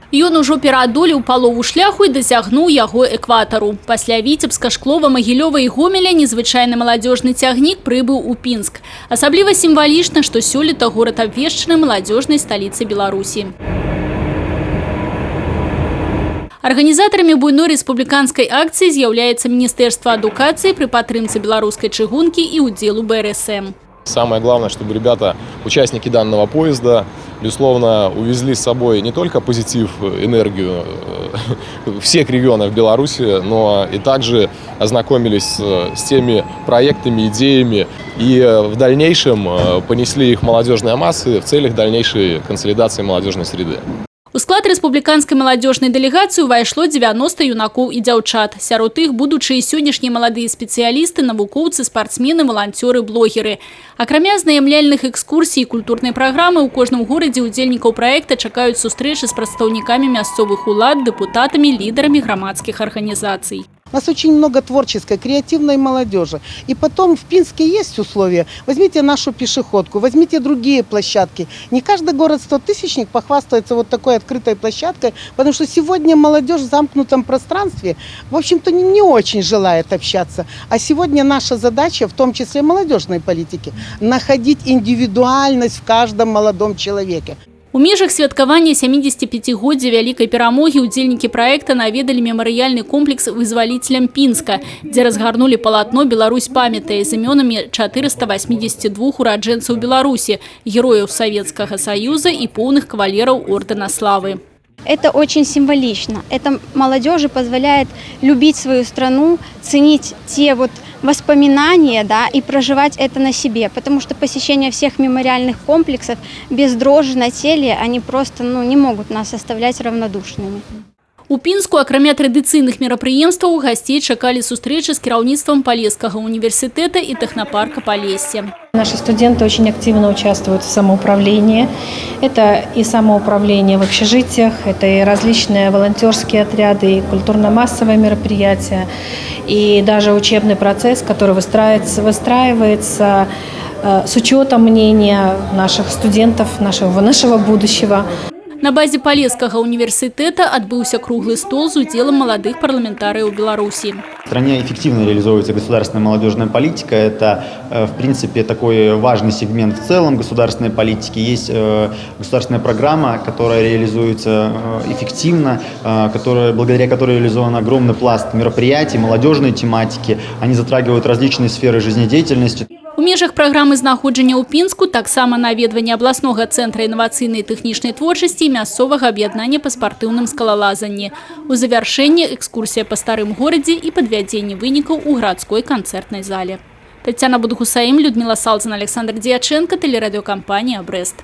Ён ужо пераадолеў палову шляху і дасягнуў яго экватару. Пасля Віцебска, Шклова, Магілёва і Гомеля незвычайны маладзёжны цягнік прыбыў у Пінск. Асабліва сімвалічна, што сёлета горад абвешчаны маладзёжнай сталіцай Беларусі. Арганізатарамі буйной рэспубліканскай акцыі з'яўляецца Міністэрства адукацыі пры падтрымцы беларускай чыгункі і ўдзелу БРСМ. Самое главное, чтобы ребята, участники данного поезда, безусловно, увезли с собой не только позитив, энергию всех регионов Беларуси, но и также ознакомились с теми проектами, идеями и в дальнейшем понесли их молодежные массы в целях дальнейшей консолидации молодежной среды. У склад рэспубліканскай маладзёжнай дэлегацыі ўвайшло 90 юнакоў і дзяўчат. Сярод іх будучыя сённяшнія маладыя спецыялісты, навукоўцы, спартсмены, валанцёры, блогеры. Акрамя знайомляльных экскурсій і культурнай праграмы, у кожным горадзе удзельнікаў праекта чакаюць сустрэчы з прадстаўнікамі мясцовых улад, дэпутатамі, лідарамі грамадскіх арганізацый. У нас очень много творческой, креативной молодежи. И потом в Пинске есть условия. Возьмите нашу пешеходку, возьмите другие площадки. Не каждый город-100-тысячник похвастается вот такой открытой площадкой, потому что сегодня молодежь в замкнутом пространстве, в общем-то, не очень желает общаться. А сегодня наша задача, в том числе молодежной политики, находить индивидуальность в каждом молодом человеке. У межах святкавання 75-годдзя вялікай перамогі удзельнікі праекта наведалі мемарыяльны комплекс вызваліцелям Пінска, дзе разгарнулі палатно «Беларусь памятае» з імёнамі 482 ураджэнцаў Беларусі, герояў Савецкага Саюза і поўных кавалераў ордэна славы. Это очень символично. Это молодежи позволяет любить свою страну, ценить те воспоминания, да, и проживать это на себе. Потому что посещение всех мемориальных комплексов без дрожи на теле, они просто не могут нас оставлять равнодушными. У Пінску, акрамя традыцыйных мерапрыемстваў, гасцей чакалі сустрэчы з кіраўніцтвам Полесскага універсітэта і тэхнапарка Полесье. Наши студенты очень активно участвуют в самоуправлении. Это и самоуправление в общежитиях, это и различные волонтерские отряды, и культурно-массовые мероприятия, и даже учебный процесс, который выстраивается с учетом мнения наших студентов, нашего будущего. На базе Полесскага университета отбылся круглый стол с уделом молодых парламентариев Беларуси. В стране эффективно реализуется государственная молодежная политика. Это, в принципе, такой важный сегмент в целом государственной политики. Есть государственная программа, которая реализуется эффективно, благодаря которой реализован огромный пласт мероприятий, молодежной тематики. Они затрагивают различные сферы жизнедеятельности. У межах праграмы знаходжання ў Пінску таксама наведванне абласнога цэнтра інавацыйнай і тэхнічнай творчасці і мясцовага аб'яднання па спартыўным скалалазанні. У завяршэнні экскурсія па старым горадзе і падвядзенне вынікаў у гарадской канцэртнай зале. Тацяна Будгусаім, Людмила Салзан, Александр Дьяченко, телерадиокомпания «Брест».